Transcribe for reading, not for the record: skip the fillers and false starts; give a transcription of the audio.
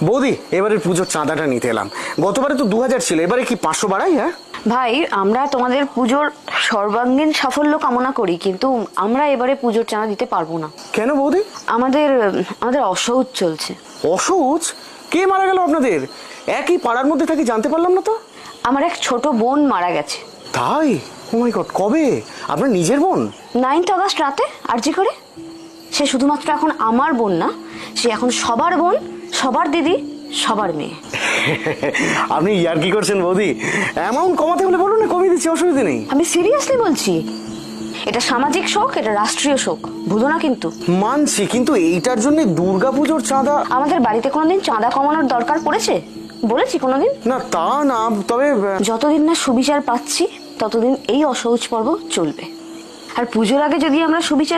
বৌদি, এবারে পুজোর চাঁদাটা নিতে এলাম। গতবারে তো 2000 ছিল, এবারে কি 500 বাড়াই? হ্যাঁ ভাই, আমরা তোমাদের পুজোর সর্বাঙ্গীন সাফল্য কামনা করি, কিন্তু আমরা এবারে পুজোর চাঁদা দিতে পারবো না। কেন বৌদি? আমাদের আমাদের অসহ্য চলছে। অসহজ? কে মারা গেল আপনাদের? একই পাড়ার মধ্যে থাকি, জানতে পারলাম না তো। আমার এক ছোট বোন মারা গেছে। তাই? ও মাই গড, কবে? আপনার নিজের বোন? 9th অগস্ট রাতে আরজি করে। সে শুধুমাত্র এখন আমার বোন না, সে এখন সবার বোন, সবার দিদি, সবার মেয়ে। আপনি ইয়ার কি করছেন বৌদি? অ্যামাউন্ট কমাতে হলে বলুন না, কমিয়ে দিচ্ছি, অসুবিধা নেই। আমি সিরিয়াসলি বলছি, এটা সামাজিক শোক, এটা রাষ্ট্রীয় শোক, ভুলো না কিন্তু। মানছি, কিন্তু এইটার জন্য দুর্গাপুজোর চাঁদা? আমাদের বাড়িতে কোনোদিন চাঁদা কমানোর দরকার পড়েছে বলেছি কোনোদিন? না তা না, তবে যতদিন না সুবিচার পাচ্ছি ততদিন এই অসহজ পর্ব চলবে। আর পুজোর আগে যদি আমরা সুবিচার